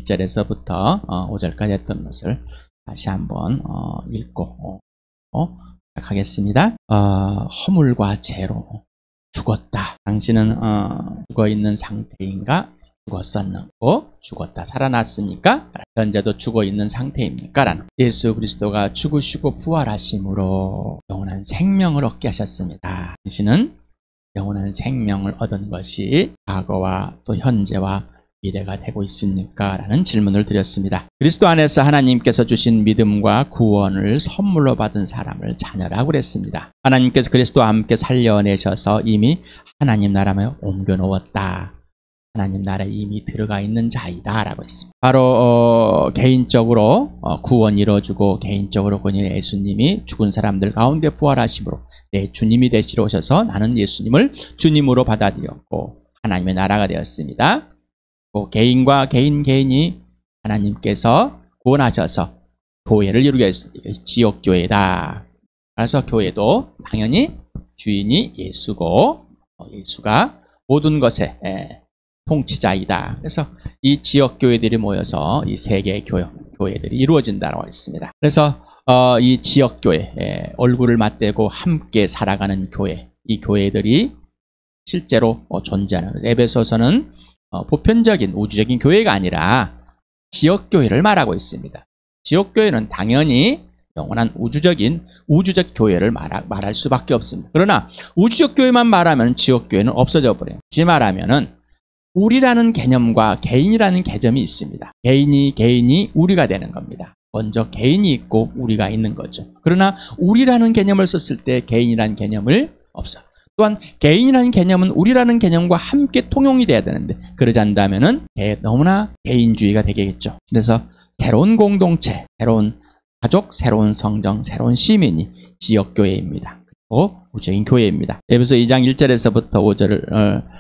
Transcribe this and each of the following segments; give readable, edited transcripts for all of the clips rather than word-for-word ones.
1절에서부터 5절까지 했던 것을 다시 한번 읽고 시작하겠습니다. 허물과 죄로 죽었다. 당신은 죽어있는 상태인가? 죽었었는고 죽었다 살아났습니까? 현재도 죽어있는 상태입니까? 라는 예수 그리스도가 죽으시고 부활하심으로 영원한 생명을 얻게 하셨습니다. 당신은 영원한 생명을 얻은 것이 과거와 또 현재와 미래가 되고 있습니까? 라는 질문을 드렸습니다. 그리스도 안에서 하나님께서 주신 믿음과 구원을 선물로 받은 사람을 자녀라고 그랬습니다. 하나님께서 그리스도와 함께 살려내셔서 이미 하나님 나라에 옮겨놓았다. 하나님 나라에 이미 들어가 있는 자이다 라고 했습니다. 바로 개인적으로 구원이 이루어지고 개인적으로 본인 예수님이 죽은 사람들 가운데 부활하심으로 내 주님이 되시러 오셔서 나는 예수님을 주님으로 받아들였고 하나님의 나라가 되었습니다. 개인과 개인이 하나님께서 구원하셔서 교회를 이루게 했습니다. 지역교회다. 그래서 교회도 당연히 주인이 예수고 예수가 모든 것의 통치자이다. 그래서 이 지역교회들이 모여서 이 세계 교회들이 이루어진다고 했습니다. 그래서 이 지역교회, 얼굴을 맞대고 함께 살아가는 교회, 이 교회들이 실제로 존재하는 에베소서는 보편적인 우주적인 교회가 아니라 지역교회를 말하고 있습니다. 지역교회는 당연히 영원한 우주적 교회를 말할 수밖에 없습니다. 그러나 우주적 교회만 말하면 지역교회는 없어져 버려요. 지 말하면은 우리라는 개념과 개인이라는 개념이 있습니다. 개인이 우리가 되는 겁니다. 먼저 개인이 있고 우리가 있는 거죠. 그러나 우리라는 개념을 썼을 때 개인이라는 개념을 없어요. 또한 개인이라는 개념은 우리라는 개념과 함께 통용이 돼야 되는데 그러지 않다면은 너무나 개인주의가 되겠죠. 그래서 새로운 공동체, 새로운 가족, 새로운 성정, 새로운 시민이 지역교회입니다. 그리고 우주적인 교회입니다. 에베소 2장 1절에서부터 5절을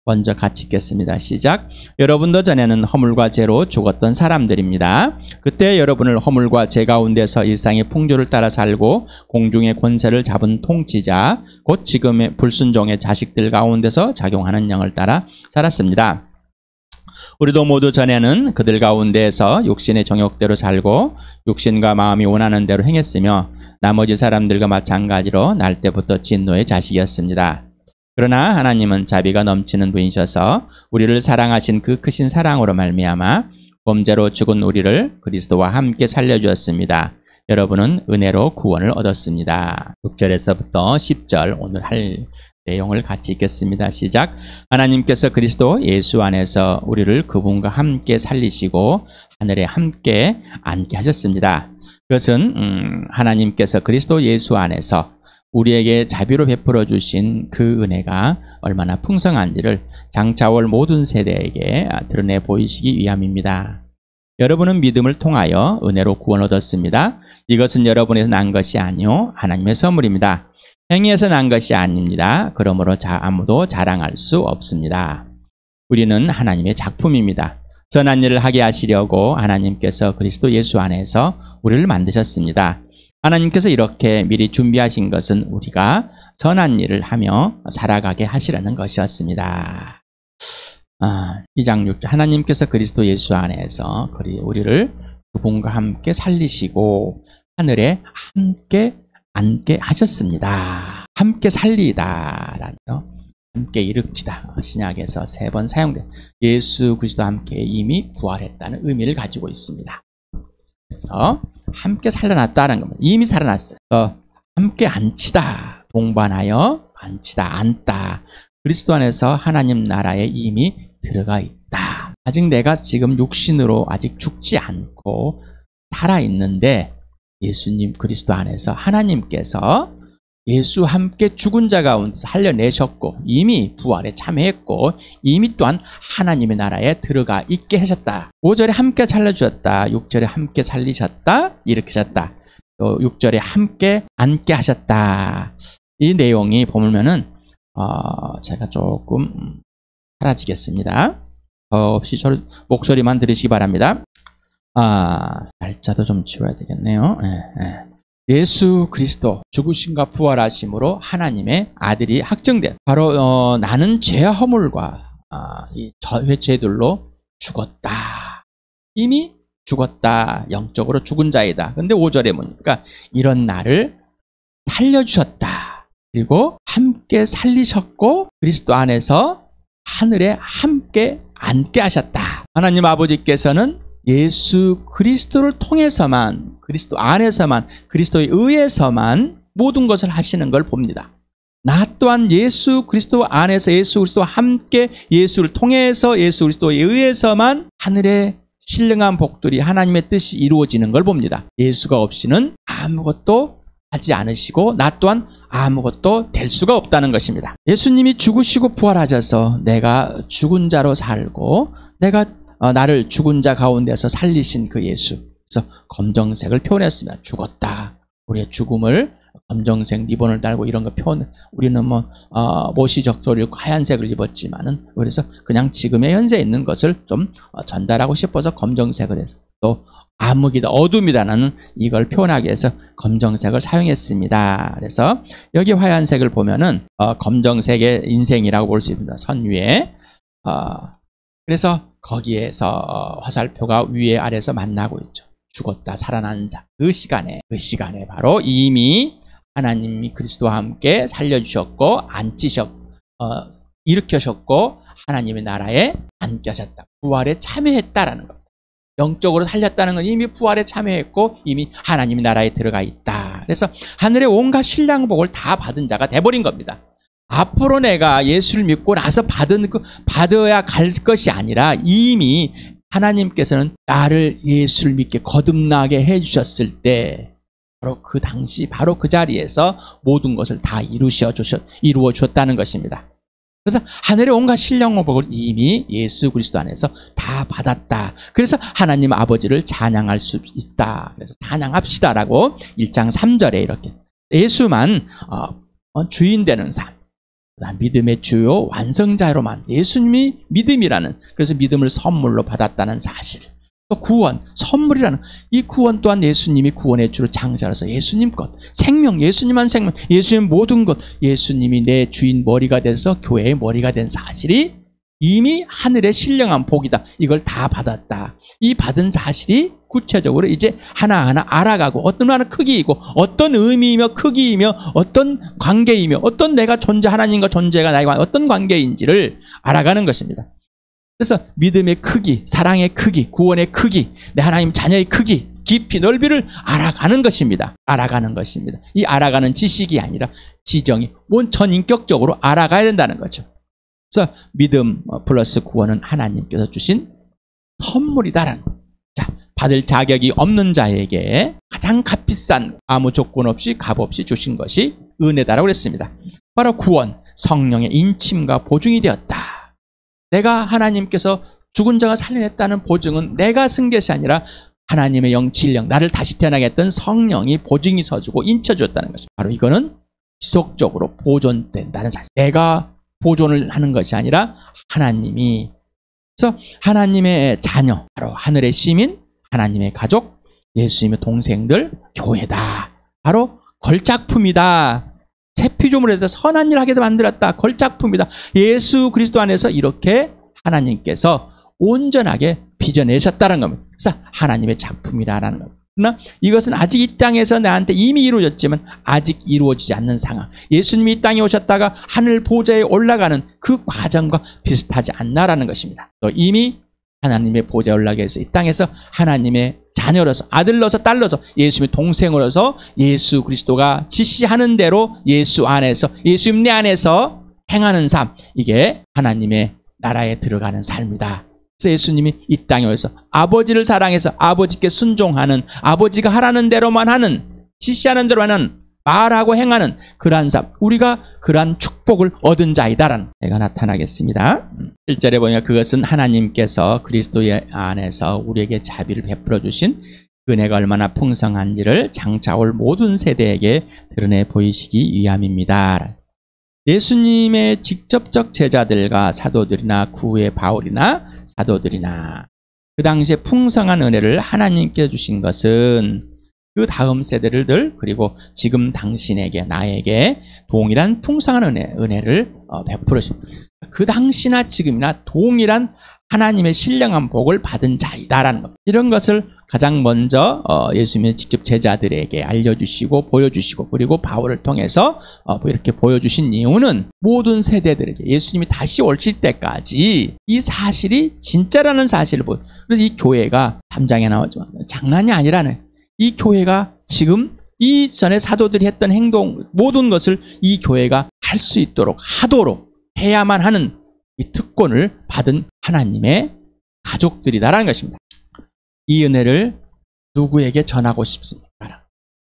먼저 같이 읽겠습니다. 시작. 여러분도 전에는 허물과 죄로 죽었던 사람들입니다. 그때 여러분을 허물과 죄 가운데서 일상의 풍조를 따라 살고 공중의 권세를 잡은 통치자, 곧 지금의 불순종의 자식들 가운데서 작용하는 영을 따라 살았습니다. 우리도 모두 전에는 그들 가운데에서 육신의 정욕대로 살고 육신과 마음이 원하는 대로 행했으며 나머지 사람들과 마찬가지로 날 때부터 진노의 자식이었습니다. 그러나 하나님은 자비가 넘치는 분이셔서 우리를 사랑하신 그 크신 사랑으로 말미암아 범죄로 죽은 우리를 그리스도와 함께 살려주었습니다. 여러분은 은혜로 구원을 얻었습니다. 6절에서부터 10절 오늘 할 내용을 같이 읽겠습니다. 시작. 하나님께서 그리스도 예수 안에서 우리를 그분과 함께 살리시고 하늘에 함께 앉게 하셨습니다. 그것은 하나님께서 그리스도 예수 안에서 우리에게 자비로 베풀어 주신 그 은혜가 얼마나 풍성한지를 장차 올 모든 세대에게 드러내 보이시기 위함입니다. 여러분은 믿음을 통하여 은혜로 구원 얻었습니다. 이것은 여러분에서 난 것이 아니요 하나님의 선물입니다. 행위에서 난 것이 아닙니다. 그러므로 아무도 자랑할 수 없습니다. 우리는 하나님의 작품입니다. 선한 일을 하게 하시려고 하나님께서 그리스도 예수 안에서 우리를 만드셨습니다. 하나님께서 이렇게 미리 준비하신 것은 우리가 선한 일을 하며 살아가게 하시라는 것이었습니다. 2장 6절 하나님께서 그리스도 예수 안에서 우리를 그분과 함께 살리시고 하늘에 함께 앉게 하셨습니다. 함께 살리다라는 함께 일으키다 신약에서 3번 사용된 예수 그리스도와 함께 이미 부활했다는 의미를 가지고 있습니다. 그래서 함께 살려놨다는 겁니다. 이미 살아났어요. 함께 앉히다, 동반하여 앉히다, 앉다. 그리스도 안에서 하나님 나라에 이미 들어가 있다. 아직 내가 지금 육신으로 아직 죽지 않고 살아있는데 예수님 그리스도 안에서 하나님께서 예수 함께 죽은 자 가운데서 살려내셨고 이미 부활에 참여했고 이미 또한 하나님의 나라에 들어가 있게 하셨다. 5절에 함께 살려주셨다. 6절에 함께 살리셨다. 일으키셨다. 또 6절에 함께 앉게 하셨다. 이 내용이 보면은 제가 조금 사라지겠습니다. 없이 목소리만 들으시기 바랍니다. 날짜도 좀 지워야 되겠네요. 예수 그리스도 죽으심과 부활하심으로 하나님의 아들이 확정된 바로 나는 죄와 허물과 이 죄들로 죽었다. 이미 죽었다. 영적으로 죽은 자이다. 근데 5절에 보니까 이런 나를 살려주셨다. 그리고 함께 살리셨고 그리스도 안에서 하늘에 함께 앉게 하셨다. 하나님 아버지께서는 예수 그리스도를 통해서만, 그리스도 안에서만, 그리스도에 의해서만 모든 것을 하시는 걸 봅니다. 나 또한 예수 그리스도 안에서 예수 그리스도와 함께 예수를 통해서 예수 그리스도에 의해서만 하늘의 신령한 복들이 하나님의 뜻이 이루어지는 걸 봅니다. 예수가 없이는 아무것도 하지 않으시고 나 또한 아무것도 될 수가 없다는 것입니다. 예수님이 죽으시고 부활하셔서 내가 죽은 자로 살고 내가 나를 죽은 자 가운데서 살리신 그 예수. 그래서 검정색을 표현했습니다. 죽었다. 우리의 죽음을 검정색 리본을 달고 이런 거 표현. 우리는 못이 적소리 하얀색을 입었지만은 그래서 그냥 지금의 현재에 있는 것을 좀 전달하고 싶어서 검정색을 해서 또 암흑이다, 어둠이다라는 이걸 표현하기 위해서 검정색을 사용했습니다. 그래서 여기 하얀색을 보면은 검정색의 인생이라고 볼 수 있습니다. 선 위에. 그래서 거기에서 화살표가 위에 아래에서 만나고 있죠. 죽었다 살아난 자. 그 시간에 바로 이미 하나님이 그리스도와 함께 살려주셨고 일으켜셨고 하나님의 나라에 앉게 하셨다. 부활에 참여했다라는 겁니다. 영적으로 살렸다는 건 이미 부활에 참여했고 이미 하나님의 나라에 들어가 있다. 그래서 하늘의 온갖 신랑복을 다 받은 자가 돼버린 겁니다. 앞으로 내가 예수를 믿고 나서 받아야 갈 것이 아니라 이미 하나님께서는 나를 예수를 믿게 거듭나게 해주셨을 때 바로 그 당시 바로 그 자리에서 모든 것을 다 이루어 주셨다는 것입니다. 그래서 하늘의 온갖 신령복을 이미 예수 그리스도 안에서 다 받았다. 그래서 하나님 아버지를 찬양할 수 있다. 그래서 찬양합시다라고 1장 3절에 이렇게 예수만 주인 되는 삶, 믿음의 주요 완성자로만 예수님이 믿음이라는, 그래서 믿음을 선물로 받았다는 사실, 또 구원, 선물이라는 이 구원 또한 예수님이 구원의 주로 장자로서 예수님 것, 생명, 예수님만 생명, 예수님 모든 것, 예수님이 내 주인 머리가 돼서 교회의 머리가 된 사실이 이미 하늘의 신령한 복이다. 이걸 다 받았다. 이 받은 사실이 구체적으로 이제 하나하나 알아가고 어떤 하나 크기이고 어떤 의미이며 크기이며 어떤 관계이며 어떤 내가 하나님과 존재가 나에게 어떤 관계인지를 알아가는 것입니다. 그래서 믿음의 크기, 사랑의 크기, 구원의 크기, 내 하나님 자녀의 크기, 깊이, 넓이를 알아가는 것입니다. 알아가는 것입니다. 이 알아가는 지식이 아니라 지정이 전인격적으로 알아가야 된다는 거죠. 그래서 믿음 플러스 구원은 하나님께서 주신 선물이다라는 거예요. 자, 받을 자격이 없는 자에게 가장 값비싼 아무 조건 없이 값 없이 주신 것이 은혜다라고 그랬습니다. 바로 구원, 성령의 인침과 보증이 되었다. 내가 하나님께서 죽은 자가 살려냈다는 보증은 내가 쓴 것이 아니라 하나님의 영, 진령, 나를 다시 태어나게 했던 성령이 보증이 서주고 인쳐주었다는 것입니다. 바로 이거는 지속적으로 보존된다는 사실. 내가 보존을 하는 것이 아니라 하나님이. 그래서 하나님의 자녀, 바로 하늘의 시민, 하나님의 가족, 예수님의 동생들, 교회다. 바로 걸작품이다. 새 피조물에 대해서 선한 일을 하게 만들었다. 걸작품이다. 예수 그리스도 안에서 이렇게 하나님께서 온전하게 빚어내셨다는 겁니다. 그래서 하나님의 작품이라는 겁니다. 그러나 이것은 아직 이 땅에서 나한테 이미 이루어졌지만 아직 이루어지지 않는 상황. 예수님이 이 땅에 오셨다가 하늘 보좌에 올라가는 그 과정과 비슷하지 않나라는 것입니다. 또 이미 하나님의 보좌에 올라가게 해서 이 땅에서 하나님의 자녀로서, 아들로서, 딸로서, 예수님의 동생으로서 예수 그리스도가 지시하는 대로 예수 안에서, 예수님 내 안에서 행하는 삶, 이게 하나님의 나라에 들어가는 삶이다. 그래서 예수님이 이 땅에 오셔서 아버지를 사랑해서 아버지께 순종하는, 아버지가 하라는 대로만 하는, 지시하는 대로 하는, 말하고 행하는 그러한 삶, 우리가 그러한 축복을 얻은 자이다라는 내가 나타나겠습니다. 1절에 보니까 그것은 하나님께서 그리스도 안에서 우리에게 자비를 베풀어 주신 은혜가 얼마나 풍성한지를 장차 올 모든 세대에게 드러내 보이시기 위함입니다. 예수님의 직접적 제자들과 사도들이나 그 후의 바울이나 사도들이나 그 당시에 풍성한 은혜를 하나님께 주신 것은 그 다음 세대들, 그리고 지금 당신에게, 나에게 동일한 풍성한 은혜를 베풀어 주십니다. 그 당시나 지금이나 동일한 하나님의 신령한 복을 받은 자이다라는 것. 이런 것을 가장 먼저 예수님이 직접 제자들에게 알려주시고 보여주시고, 그리고 바울을 통해서 이렇게 보여주신 이유는 모든 세대들에게 예수님이 다시 오실 때까지 이 사실이 진짜라는 사실을 보여. 그래서 이 교회가 3장에 나오지만 장난이 아니라네. 이 교회가 지금 이전에 사도들이 했던 행동, 모든 것을 이 교회가 할 수 있도록 하도록 해야만 하는 이 특권을 받은 하나님의 가족들이다라는 것입니다. 이 은혜를 누구에게 전하고 싶습니까?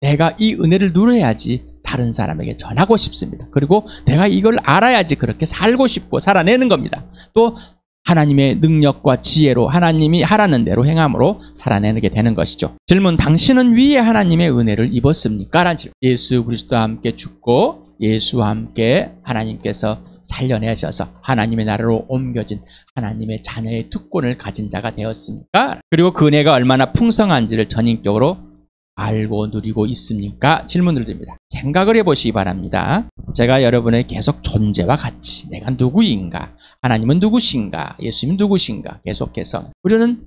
내가 이 은혜를 누려야지 다른 사람에게 전하고 싶습니다. 그리고 내가 이걸 알아야지 그렇게 살고 싶고 살아내는 겁니다. 또 하나님의 능력과 지혜로 하나님이 하라는 대로 행함으로 살아내게 되는 것이죠. 질문, 당신은 위에 하나님의 은혜를 입었습니까? 라는 질문. 예수 그리스도와 함께 죽고 예수와 함께 하나님께서 살려내셔서 하나님의 나라로 옮겨진 하나님의 자녀의 특권을 가진 자가 되었습니까? 그리고 그 은혜가 얼마나 풍성한지를 전인격으로 알고 누리고 있습니까? 질문을 드립니다. 생각을 해보시기 바랍니다. 제가 여러분의 계속 존재와 같이 내가 누구인가, 하나님은 누구신가, 예수님은 누구신가 계속해서 우리는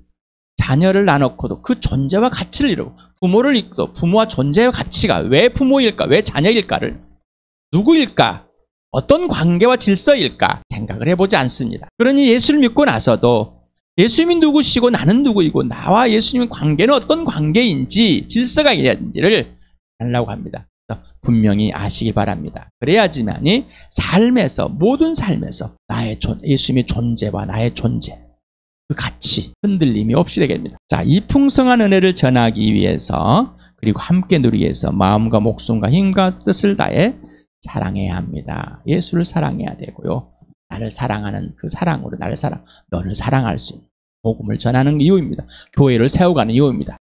자녀를 나놓고도 그 존재와 가치를 이루고, 부모를 이끌고 부모와 존재의 가치가 왜 부모일까, 왜 자녀일까를, 누구일까, 어떤 관계와 질서일까 생각을 해보지 않습니다. 그러니 예수를 믿고 나서도 예수님이 누구시고 나는 누구이고 나와 예수님의 관계는 어떤 관계인지 질서가 있는지를 알려고 합니다. 그래서 분명히 아시기 바랍니다. 그래야지만이 삶에서, 모든 삶에서 예수님의 존재와 나의 존재, 그 가치, 흔들림이 없이 되게 됩니다. 자, 이 풍성한 은혜를 전하기 위해서, 그리고 함께 누리기 위해서 마음과 목숨과 힘과 뜻을 다해 사랑해야 합니다. 예수를 사랑해야 되고요. 나를 사랑하는 그 사랑으로 너를 사랑할 수 있는 복음을 전하는 이유입니다. 교회를 세워가는 이유입니다.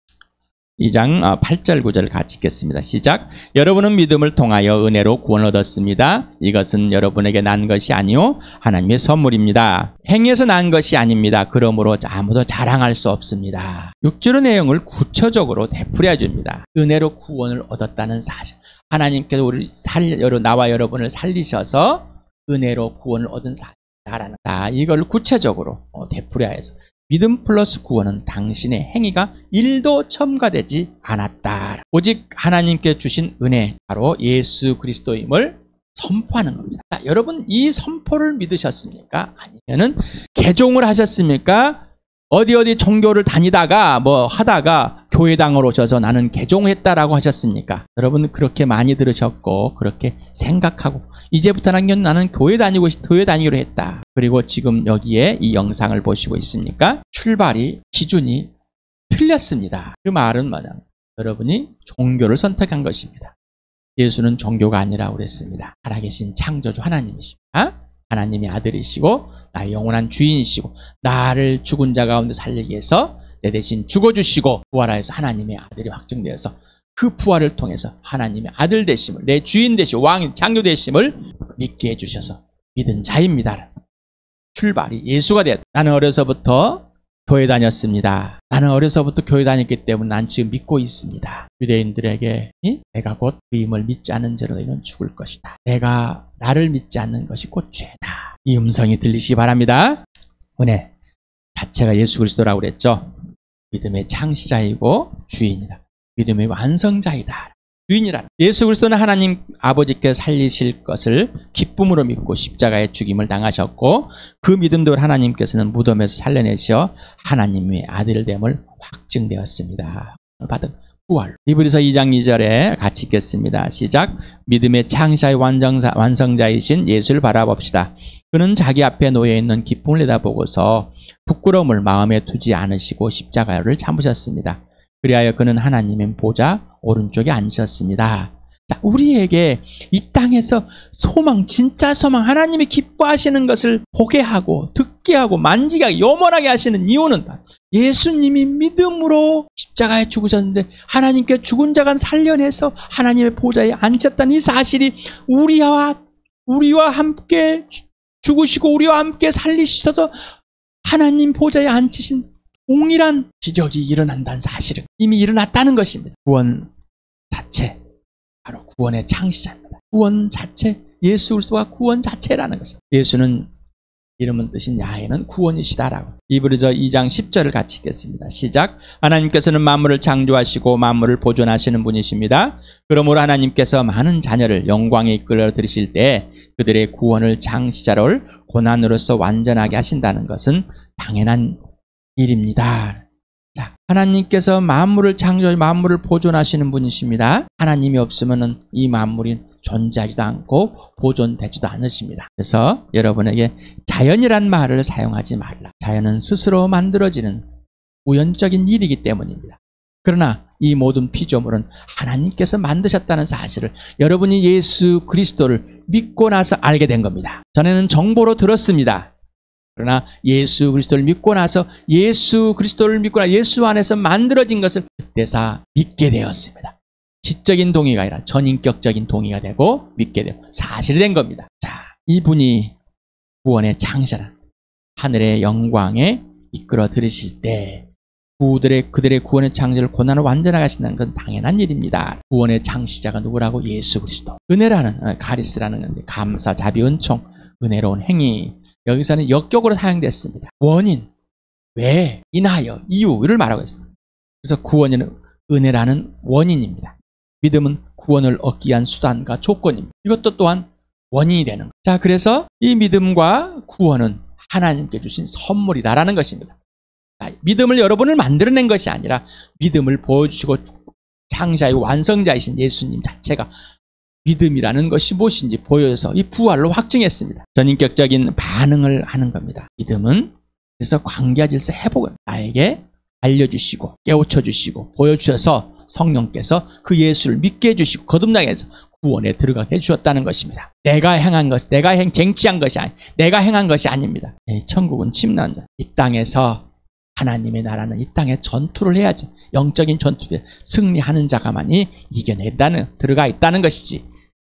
2장 8절 9절을 같이 읽겠습니다. 시작. 여러분은 믿음을 통하여 은혜로 구원을 얻었습니다. 이것은 여러분에게 난 것이 아니요 하나님의 선물입니다. 행위에서 난 것이 아닙니다. 그러므로 아무도 자랑할 수 없습니다. 6절의 내용을 구체적으로 되풀이해 줍니다. 은혜로 구원을 얻었다는 사실. 하나님께서 나와 여러분을 살리셔서 은혜로 구원을 얻은 사실이다라는, 이걸 구체적으로 되풀이해서 믿음 플러스 구원은 당신의 행위가 1도 첨가되지 않았다. 오직 하나님께 주신 은혜, 바로 예수 그리스도임을 선포하는 겁니다. 자, 여러분 이 선포를 믿으셨습니까? 아니면은 개종을 하셨습니까? 어디 종교를 다니다가 하다가 교회당으로 오셔서 나는 개종했다라고 하셨습니까? 여러분 그렇게 많이 들으셨고 그렇게 생각하고 이제부터는 나는 교회 다니기로 했다. 그리고 지금 여기에 이 영상을 보시고 있습니까? 출발이, 기준이 틀렸습니다. 그 말은 뭐냐면 여러분이 종교를 선택한 것입니다. 예수는 종교가 아니라고 그랬습니다. 살아계신 창조주 하나님이십니다. 하나님의 아들이시고 나의 영원한 주인이시고 나를 죽은 자 가운데 살리기 위해서 내 대신 죽어주시고 부활하여서 하나님의 아들이 확증되어서 그 부활을 통해서 하나님의 아들 되심을, 내 주인 되시고 왕, 창조 되심을 믿게 해주셔서 믿은 자입니다. 출발이 예수가 되었다. 나는 어려서부터 교회 다녔습니다. 나는 어려서부터 교회 다녔기 때문에 난 지금 믿고 있습니다. 유대인들에게 내가 곧 그임을 믿지 않는 자로 너희는 죽을 것이다. 내가 나를 믿지 않는 것이 곧 죄다. 이 음성이 들리시기 바랍니다. 은혜 자체가 예수 그리스도라고 그랬죠. 믿음의 창시자이고 주인이다. 믿음의 완성자이다. 주인이라. 예수 그리스도는 하나님 아버지께서 살리실 것을 기쁨으로 믿고 십자가의 죽임을 당하셨고 그 믿음대로 하나님께서는 무덤에서 살려내셔 하나님의 아들됨을 확증되었습니다. 받은 부활. 히브리서 2장 2절에 같이 읽겠습니다. 시작. 믿음의 창시자의 완성자이신 예수를 바라봅시다. 그는 자기 앞에 놓여있는 기쁨을 내다보고서 부끄러움을 마음에 두지 않으시고 십자가를 참으셨습니다. 그리하여 그는 하나님의 보좌 오른쪽에 앉으셨습니다. 자, 우리에게 이 땅에서 소망, 진짜 소망, 하나님이 기뻐하시는 것을 보게 하고 듣게 하고 만지게 하고 요만하게 하시는 이유는 예수님이 믿음으로 십자가에 죽으셨는데 하나님께 죽은 자가 살려내서 하나님의 보좌에 앉았다는 이 사실이 우리와 함께 죽으시고 우리와 함께 살리셔서 하나님 보좌에 앉으신 동일한 기적이 일어난다는 사실은 이미 일어났다는 것입니다. 구원 자체, 바로 구원의 창시자입니다. 구원 자체, 예수 그리스도가 구원 자체라는 것입니다. 예수는 이름은 뜻인 야훼는 구원이시다라고. 이브리서 2장 10절을 같이 읽겠습니다. 시작. 하나님께서는 만물을 창조하시고 만물을 보존하시는 분이십니다. 그러므로 하나님께서 많은 자녀를 영광에 이끌어 들이실 때 그들의 구원을 장시자를 고난으로서 완전하게 하신다는 것은 당연한 일입니다. 자, 하나님께서 만물을 창조하시고 만물을 보존하시는 분이십니다. 하나님이 없으면 이 만물이 존재하지도 않고 보존되지도 않으십니다. 그래서 여러분에게 자연이란 말을 사용하지 말라. 자연은 스스로 만들어지는 우연적인 일이기 때문입니다. 그러나 이 모든 피조물은 하나님께서 만드셨다는 사실을 여러분이 예수 그리스도를 믿고 나서 알게 된 겁니다. 전에는 정보로 들었습니다. 그러나 예수 그리스도를 믿고 나서 예수 그리스도를 믿고 나서 예수 안에서 만들어진 것을 그때서 믿게 되었습니다. 지적인 동의가 아니라 전인격적인 동의가 되고 믿게 되고 사실이 된 겁니다. 자, 이분이 구원의 창시자는 하늘의 영광에 이끌어 들이실 때 그들의 구원의 창조를 고난을 완전하게 하신다는 건 당연한 일입니다. 구원의 창시자가 누구라고? 예수 그리스도. 은혜라는 카리스라는 건데 감사, 자비, 은총, 은혜로운 행위. 여기서는 역격으로 사용됐습니다. 원인, 왜, 인하여, 이유를 말하고 있습니다. 그래서 구원은 은혜라는 원인입니다. 믿음은 구원을 얻기 위한 수단과 조건입니다. 이것도 또한 원인이 되는 거예요. 자, 그래서 이 믿음과 구원은 하나님께 주신 선물이다라는 것입니다. 자, 믿음을 여러분을 만들어낸 것이 아니라 믿음을 보여주시고 창시자이고 완성자이신 예수님 자체가 믿음이라는 것이 무엇인지 보여서 이 부활로 확증했습니다. 전인격적인 반응을 하는 겁니다. 믿음은 그래서 관계와 질서 회복을 나에게 알려주시고 깨우쳐주시고 보여주셔서 성령께서 그 예수를 믿게 해주시고 거듭나게 해서 구원에 들어가게 해주셨다는 것입니다. 내가 행한 것, 쟁취한 것이 아니, 내가 행한 것이 아닙니다. 천국은 침노한 자. 이 땅에서 하나님의 나라는 이 땅에 전투를 해야지. 영적인 전투에 승리하는 자가만이 들어가 있다는 것이지.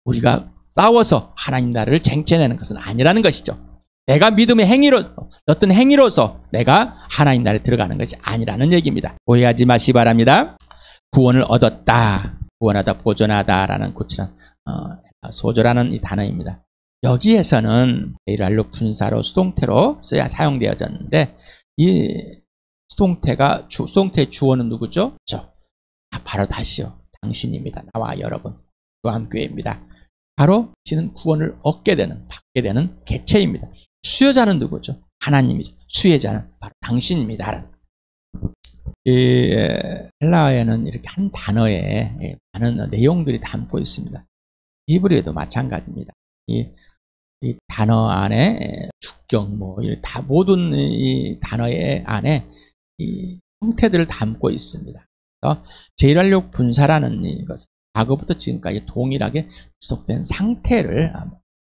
우리가 싸워서 하나님 나라를 쟁취해내는 것은 아니라는 것이죠. 내가 믿음의 어떤 행위로서 내가 하나님 나라에 들어가는 것이 아니라는 얘기입니다. 오해하지 마시기 바랍니다. 구원을 얻었다, 구원하다, 보존하다라는 구체한 소조라는 이 단어입니다. 여기에서는 이랄로 분사로 수동태로 사용되어졌는데 이 수동태의 주어는 누구죠? 바로 다시요. 당신입니다. 나와 여러분, 교회입니다. 바로 지는 구원을 얻게 되는, 받게 되는 개체입니다. 수여자는 누구죠? 하나님이죠. 수혜자는 바로 당신입니다. 이 헬라어에는 이렇게 한 단어에 많은 내용들이 담고 있습니다. 히브리어도 마찬가지입니다. 이 단어 안에 주격 모든 이 단어의 안에 이 형태들을 담고 있습니다. 그래서 제1완료 분사라는 이것은 과거부터 지금까지 동일하게 지속된 상태를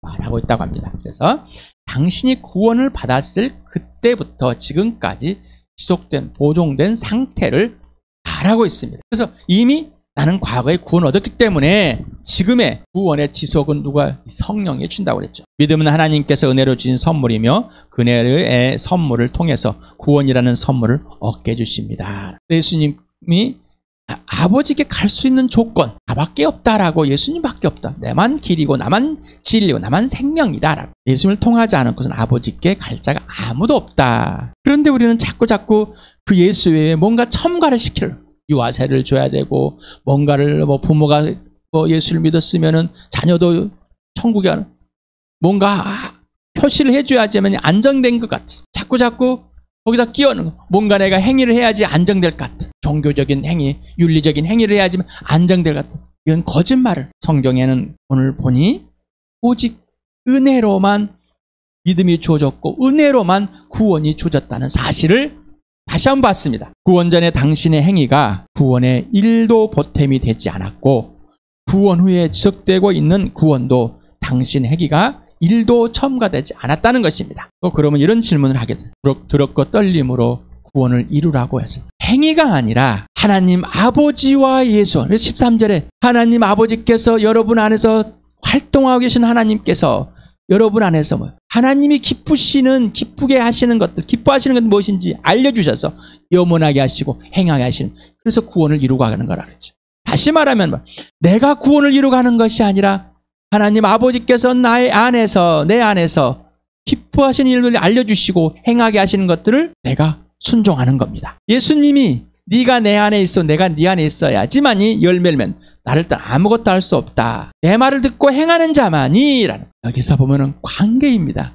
말하고 있다고 합니다. 그래서 당신이 구원을 받았을 그때부터 지금까지 지속된 보존된 상태를 말하고 있습니다. 그래서 이미 나는 과거에 구원을 얻었기 때문에 지금의 구원의 지속은 누가? 성령이 준다고 그랬죠. 믿음은 하나님께서 은혜로 주신 선물이며 그 은혜의 선물을 통해서 구원이라는 선물을 얻게 해주십니다. 예수님이 아버지께 갈 수 있는 조건 나밖에 없다라고, 예수님밖에 없다. 나만 길이고 나만 진리고 나만 생명이다라고. 예수님을 통하지 않은 것은 아버지께 갈 자가 아무도 없다. 그런데 우리는 자꾸 그 예수 외에 뭔가 첨가를 시키려. 유아세를 줘야 되고 뭔가를 부모가 예수를 믿었으면은 자녀도 천국에 가는 뭔가 표시를 해줘야지만 안정된 것 같아. 자꾸 거기다 끼워넣는 거. 뭔가 내가 행위를 해야지 안정될 것 같아. 종교적인 행위, 윤리적인 행위를 해야지만 안정될 것 같아. 이건 거짓말을. 성경에는 오늘 보니 오직 은혜로만 믿음이 주어졌고 은혜로만 구원이 주어졌다는 사실을 다시 한번 봤습니다. 구원 전에 당신의 행위가 구원에 1도 보탬이 되지 않았고 구원 후에 지속되고 있는 구원도 당신의 행위가 1도 첨가되지 않았다는 것입니다. 또 그러면 이런 질문을 하게 돼요. 두렵고 떨림으로 구원을 이루라고 해서 행위가 아니라 하나님 아버지와 예수. 13절에 하나님 아버지께서 여러분 안에서 활동하고 계신 하나님께서 여러분 안에서 하나님이 기쁘게 하시는 것들, 기뻐하시는 것은 무엇인지 알려주셔서 영원하게 하시고 행하게 하시는, 그래서 구원을 이루고 가는 거라 그랬죠. 다시 말하면 내가 구원을 이루고 가는 것이 아니라 하나님 아버지께서 내 안에서 기뻐하시는 일을 알려주시고 행하게 하시는 것들을 내가 순종하는 겁니다. 예수님이 네가 내 안에 있어 내가 네 안에 있어야지만이 열매를 맺는 나를 떠나 아무것도 할 수 없다. 내 말을 듣고 행하는 자만이 라는 여기서 보면은 관계입니다.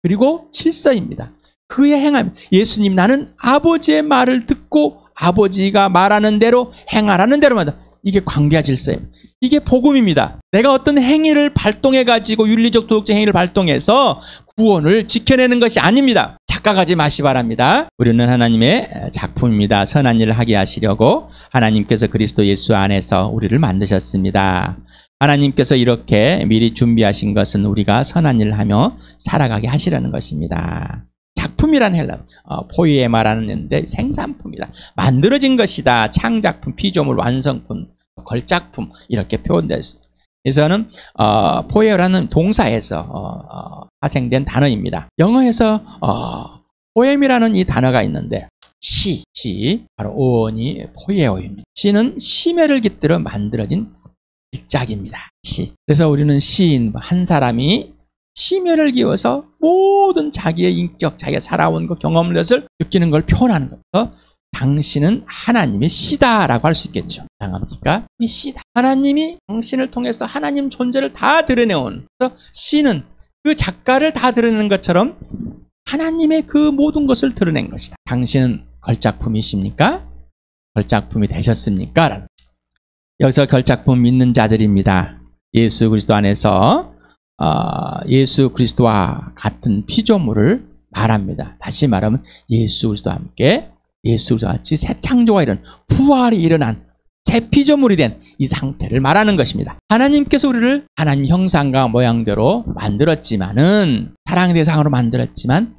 그리고 질서입니다. 그의 행함 예수님 나는 아버지의 말을 듣고 아버지가 말하는 대로 행하라는 대로만 이게 관계와 질서입니다. 이게 복음입니다. 내가 어떤 행위를 발동해가지고 윤리적 도덕적 행위를 발동해서 구원을 지켜내는 것이 아닙니다. 착각하지 마시 바랍니다. 우리는 하나님의 작품입니다. 선한 일을 하게 하시려고 하나님께서 그리스도 예수 안에서 우리를 만드셨습니다. 하나님께서 이렇게 미리 준비하신 것은 우리가 선한 일을 하며 살아가게 하시려는 것입니다. 작품이라는 헬라 포이에마 말하는데 생산품이다. 만들어진 것이다. 창작품, 피조물, 완성품, 걸작품 이렇게 표현되어 있습니다. 그래서는 포에라는 동사에서 파생된 단어입니다. 영어에서 포엠이라는 이 단어가 있는데 시 바로 오원이 포에오입니다. 시는 심혈을 깃들어 만들어진 일작입니다. 시. 그래서 우리는 시인 한 사람이 심혈을 기워서 모든 자기의 인격, 자기가 살아온 것, 경험을 것을 느끼는 걸 표현하는 겁니다. 당신은 하나님의 시다라고 할 수 있겠죠. 당합니까? 시다. 하나님이 당신을 통해서 하나님 존재를 다 드러내온. 그래서 시는 그 작가를 다 드러내는 것처럼 하나님의 그 모든 것을 드러낸 것이다. 당신은 걸작품이십니까? 걸작품이 되셨습니까? 여기서 걸작품 믿는 자들입니다. 예수 그리스도 안에서 예수 그리스도와 같은 피조물을 말합니다. 다시 말하면 예수 그리스도와 함께 예수 그리스도와 같이 새 창조가 이런 부활이 일어난 새 피조물이 된 이 상태를 말하는 것입니다. 하나님께서 우리를 하나님 형상과 모양대로 만들었지만은 사랑의 대상으로 만들었지만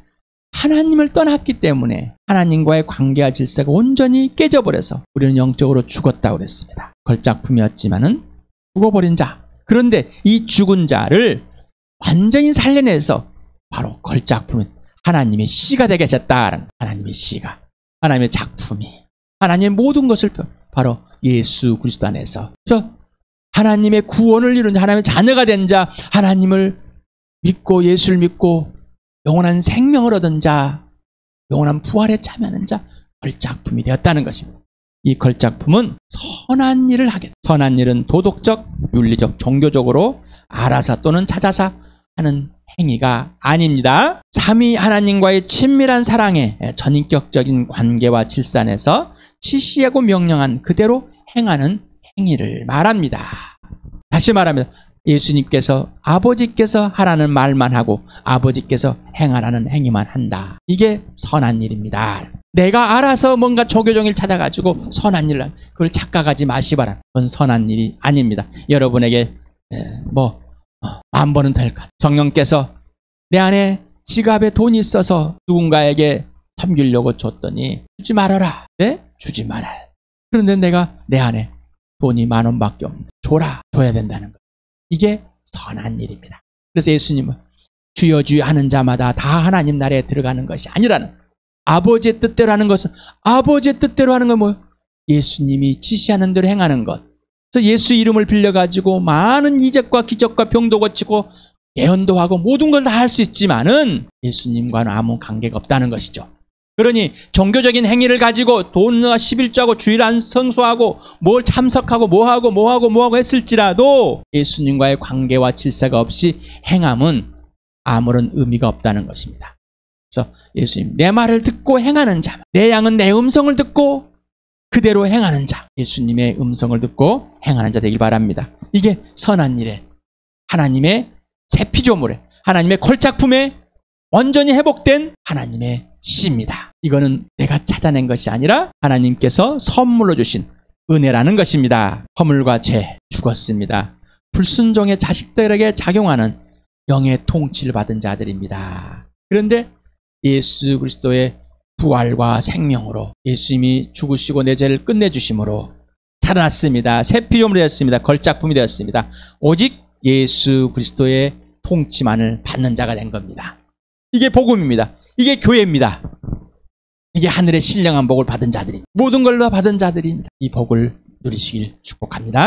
하나님을 떠났기 때문에 하나님과의 관계와 질서가 온전히 깨져버려서 우리는 영적으로 죽었다고 그랬습니다. 걸작품이었지만은 죽어버린 자. 그런데 이 죽은 자를 완전히 살려내서 바로 걸작품은 하나님의 시가 되게 하셨다라는 하나님의 시가 하나님의 작품이 하나님의 모든 것을 바로 예수 그리스도 안에서 그래서 하나님의 구원을 이룬 하나님의 자녀가 된 자 하나님을 믿고 예수를 믿고 영원한 생명을 얻은 자 영원한 부활에 참여하는 자 걸작품이 되었다는 것입니다. 이 걸작품은 선한 일을 하겠다. 선한 일은 도덕적, 윤리적, 종교적으로 알아서 또는 찾아서 하는 행위가 아닙니다. 삼위 하나님과의 친밀한 사랑의 전인격적인 관계와 질서 안에서 지시하고 명령한 그대로 행하는 행위를 말합니다. 다시 말하면 예수님께서 아버지께서 하라는 말만 하고 아버지께서 행하라는 행위만 한다. 이게 선한 일입니다. 내가 알아서 뭔가 조교종일 찾아가지고 선한 일을 그걸 착각하지 마시바라. 그건 선한 일이 아닙니다. 여러분에게 만 번은 될까? 성령께서 내 안에 지갑에 돈이 있어서 누군가에게 섬기려고 줬더니 주지 말아라. 네? 주지 말아야. 그런데 내가 내 안에 돈이 10,000원밖에 없는데 줘야 된다는 것. 이게 선한 일입니다. 그래서 예수님은 주여 주여 하는 자마다 다 하나님 나라에 들어가는 것이 아니라는 아버지의 뜻대로 하는 것은 아버지의 뜻대로 하는 건 뭐예요? 예수님이 지시하는 대로 행하는 것. 그래서 예수 이름을 빌려가지고 많은 이적과 기적과 병도 고치고 예언도 하고 모든 걸 다 할 수 있지만은 예수님과는 아무 관계가 없다는 것이죠. 그러니 종교적인 행위를 가지고 돈과 11조하고 주일 안 성수하고 뭘 참석하고 뭐하고 했을지라도 예수님과의 관계와 질서가 없이 행함은 아무런 의미가 없다는 것입니다. 그래서 예수님 내 말을 듣고 행하는 자, 내 양은 내 음성을 듣고 그대로 행하는 자, 예수님의 음성을 듣고 행하는 자 되길 바랍니다. 이게 선한 일에 하나님의 새 피조물에 하나님의 걸작품에 완전히 회복된 하나님의 시입니다. 이거는 내가 찾아낸 것이 아니라 하나님께서 선물로 주신 은혜라는 것입니다. 허물과 죄 죽었습니다. 불순종의 자식들에게 작용하는 영의 통치를 받은 자들입니다. 그런데 예수 그리스도의 부활과 생명으로 예수님이 죽으시고 내 죄를 끝내주심으로 살아났습니다. 새 피조물이 되었습니다. 걸작품이 되었습니다. 오직 예수 그리스도의 통치만을 받는 자가 된 겁니다. 이게 복음입니다. 이게 교회입니다. 이게 하늘의 신령한 복을 받은 자들입니다. 모든 걸로 받은 자들입니다. 이 복을 누리시길 축복합니다.